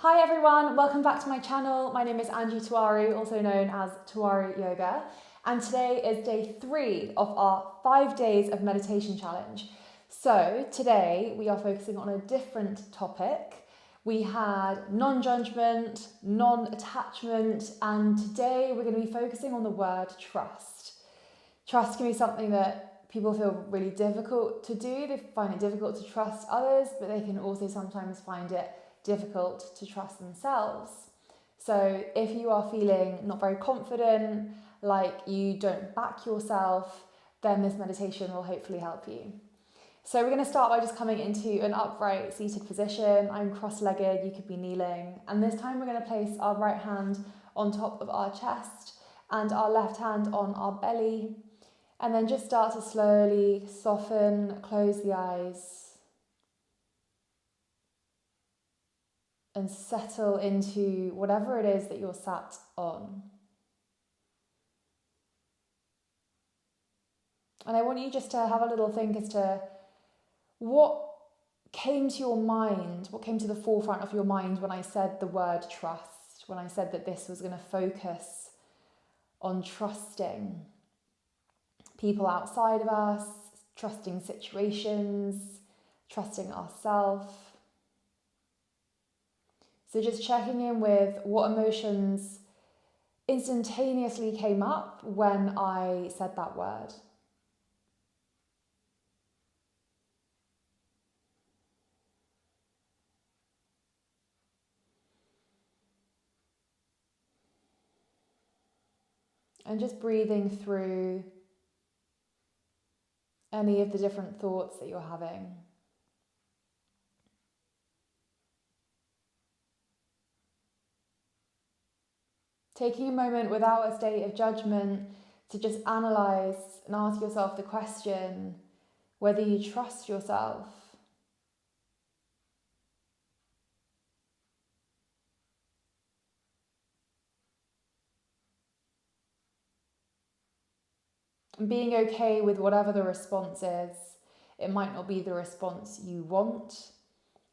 Hi everyone, welcome back to my channel. My name is Angie Tiwari, also known as Tiwari Yoga, and today is day 3 of our 5 days of meditation challenge. So today we are focusing on a different topic. We had non-judgment, non-attachment, and today we're going to be focusing on the word trust. Trust can be something that people feel really difficult to do. They find it difficult to trust others, but they can also sometimes find it difficult to trust themselves. So if you are feeling not very confident, like you don't back yourself, then this meditation will hopefully help you. So we're going to start by just coming into an upright seated position. I'm cross-legged, you could be kneeling. And this time we're going to place our right hand on top of our chest and our left hand on our belly. And then just start to slowly soften, close the eyes, and settle into whatever it is that you're sat on. And I want you just to have a little think as to what came to your mind, what came to the forefront of your mind when I said the word trust, when I said that this was going to focus on trusting people outside of us, trusting situations, trusting ourselves. So just checking in with what emotions instantaneously came up when I said that word. And just breathing through any of the different thoughts that you're having. Taking a moment without a state of judgment to just analyze and ask yourself the question whether you trust yourself. And being okay with whatever the response is. It might not be the response you want,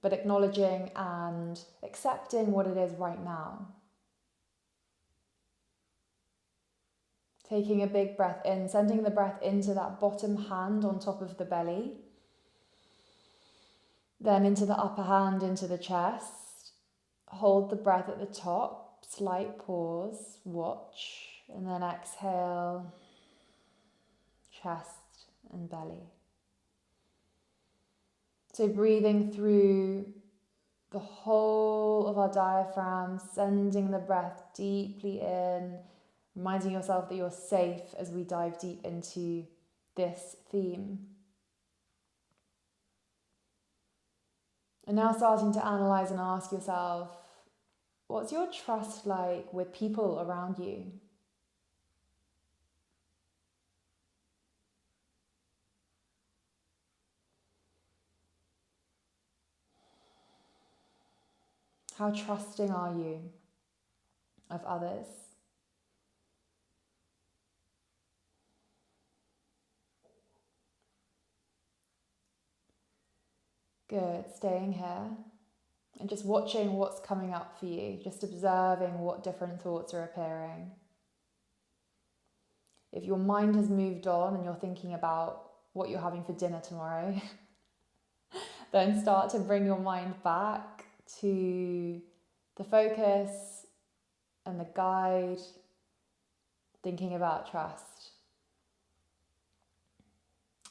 but acknowledging and accepting what it is right now. Taking a big breath in, sending the breath into that bottom hand on top of the belly. Then into the upper hand, into the chest. Hold the breath at the top, slight pause, watch, and then exhale, chest and belly. So breathing through the whole of our diaphragm, sending the breath deeply in, reminding yourself that you're safe as we dive deep into this theme. And now starting to analyze and ask yourself, what's your trust like with people around you? How trusting are you of others? Good, staying here and just watching what's coming up for you, just observing what different thoughts are appearing. If your mind has moved on and you're thinking about what you're having for dinner tomorrow, then start to bring your mind back to the focus and the guide, thinking about trust.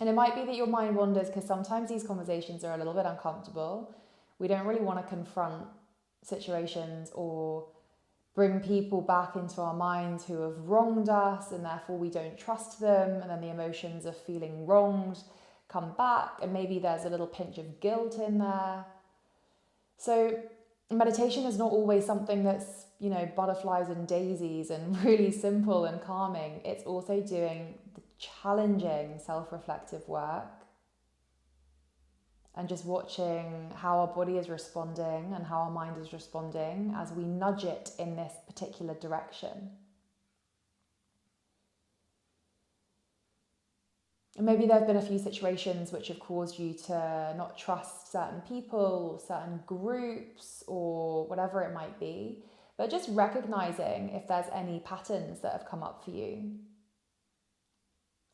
And it might be that your mind wanders because sometimes these conversations are a little bit uncomfortable. We don't really want to confront situations or bring people back into our minds who have wronged us, and therefore we don't trust them, and then the emotions of feeling wronged come back, and maybe there's a little pinch of guilt in there. So meditation is not always something that's, butterflies and daisies and really simple and calming. It's also doing the challenging self-reflective work and just watching how our body is responding and how our mind is responding as we nudge it in this particular direction. And maybe there have been a few situations which have caused you to not trust certain people or certain groups or whatever it might be. But just recognizing if there's any patterns that have come up for you.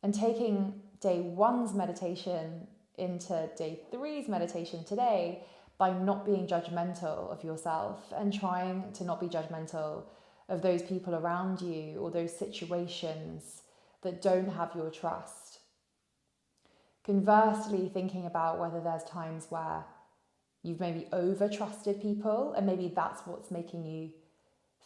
And taking day 1's meditation into day 3's meditation today by not being judgmental of yourself and trying to not be judgmental of those people around you or those situations that don't have your trust. Conversely, thinking about whether there's times where you've maybe over-trusted people and maybe that's what's making you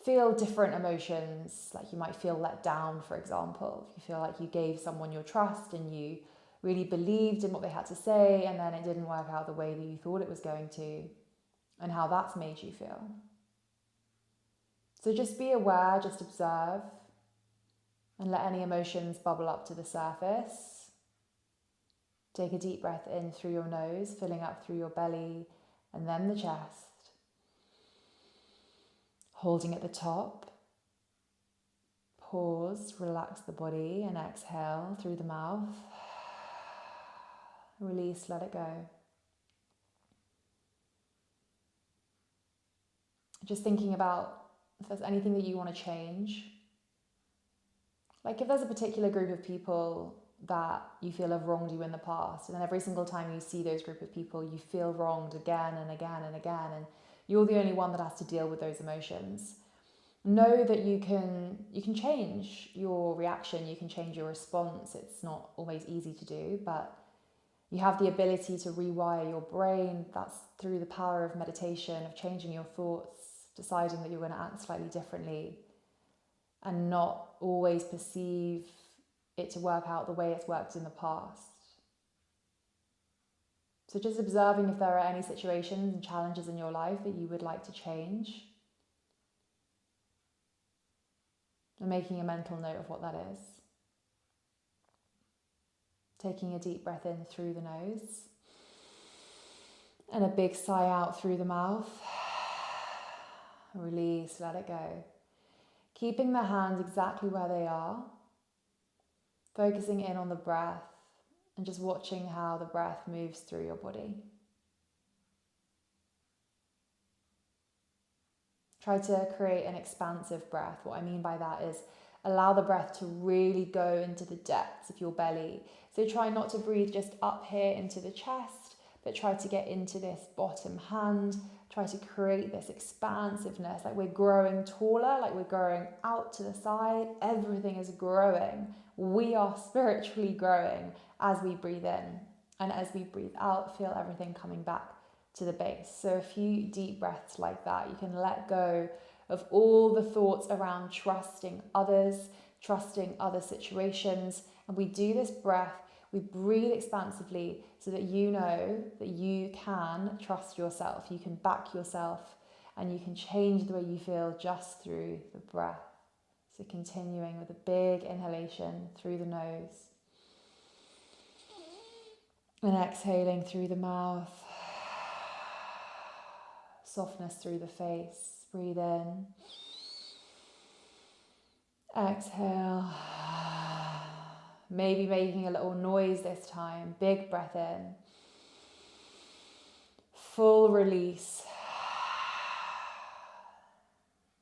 feel different emotions, like you might feel let down, for example. If you feel like you gave someone your trust and you really believed in what they had to say and then it didn't work out the way that you thought it was going to, and how that's made you feel. So just be aware, just observe, and let any emotions bubble up to the surface. Take a deep breath in through your nose, filling up through your belly and then the chest. Holding at the top. Pause, relax the body and exhale through the mouth. Release, let it go. Just thinking about if there's anything that you want to change. Like if there's a particular group of people that you feel have wronged you in the past, and then every single time you see those group of people, you feel wronged again and again and again, and you're the only one that has to deal with those emotions. Know that you can change your reaction, you can change your response. It's not always easy to do, but you have the ability to rewire your brain. That's through the power of meditation, of changing your thoughts, deciding that you're going to act slightly differently and not always perceive it to work out the way it's worked in the past. So just observing if there are any situations and challenges in your life that you would like to change, and making a mental note of what that is. Taking a deep breath in through the nose and a big sigh out through the mouth. Release, let it go. Keeping the hands exactly where they are, focusing in on the breath and just watching how the breath moves through your body. Try to create an expansive breath. What I mean by that is allow the breath to really go into the depths of your belly. So try not to breathe just up here into the chest, but try to get into this bottom hand. Try to create this expansiveness, like we're growing taller, like we're growing out to the side. Everything is growing. We are spiritually growing as we breathe in. And as we breathe out, feel everything coming back to the base. So a few deep breaths like that. You can let go of all the thoughts around trusting others, trusting other situations. And we do this breath, we breathe expansively so that you know that you can trust yourself. You can back yourself and you can change the way you feel just through the breath. So continuing with a big inhalation through the nose and exhaling through the mouth. Softness through the face. Breathe in. Exhale. Maybe making a little noise this time. Big breath in. Full release.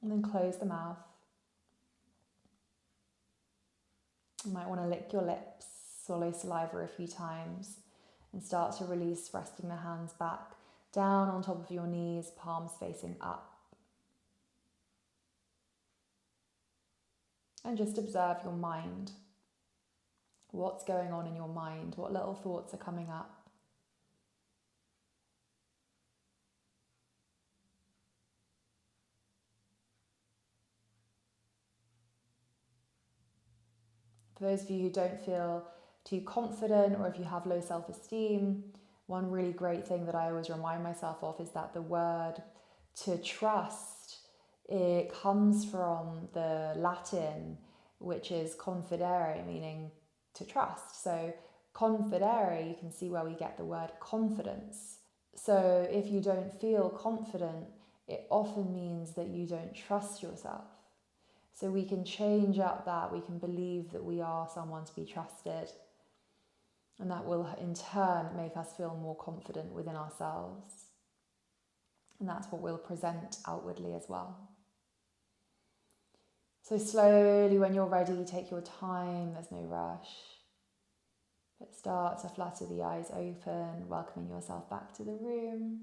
And then close the mouth. You might want to lick your lips, swallow saliva a few times, and start to release, resting the hands back down on top of your knees, palms facing up. And just observe your mind. What's going on in your mind? What little thoughts are coming up? For those of you who don't feel too confident, or if you have low self-esteem, one really great thing that I always remind myself of is that the word to trust, it comes from the Latin, which is confidere, meaning to trust. So confidere, you can see where we get the word confidence. So if you don't feel confident, it often means that you don't trust yourself. So we can change up that, we can believe that we are someone to be trusted. And that will in turn make us feel more confident within ourselves. And that's what we'll present outwardly as well. So slowly, when you're ready, take your time, there's no rush. But start to flutter the eyes open, welcoming yourself back to the room.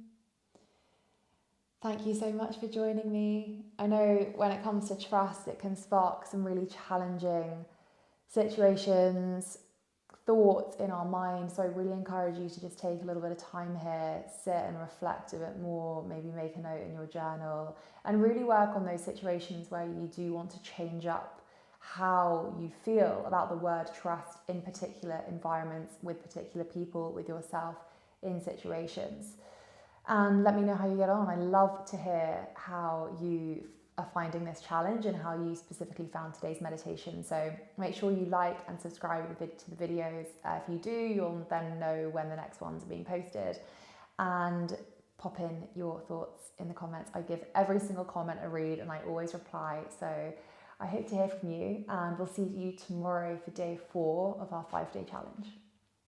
Thank you so much for joining me. I know when it comes to trust, it can spark some really challenging situations, thoughts in our mind. So I really encourage you to just take a little bit of time here, sit and reflect a bit more, maybe make a note in your journal, and really work on those situations where you do want to change up how you feel about the word trust in particular environments, with particular people, with yourself in situations. And let me know how you get on. I love to hear how you are finding this challenge and how you specifically found today's meditation. So make sure you like and subscribe to the videos. If you do, you'll then know when the next ones are being posted. And pop in your thoughts in the comments. I give every single comment a read and I always reply. So I hope to hear from you, and we'll see you tomorrow for day 4 of our 5-day challenge.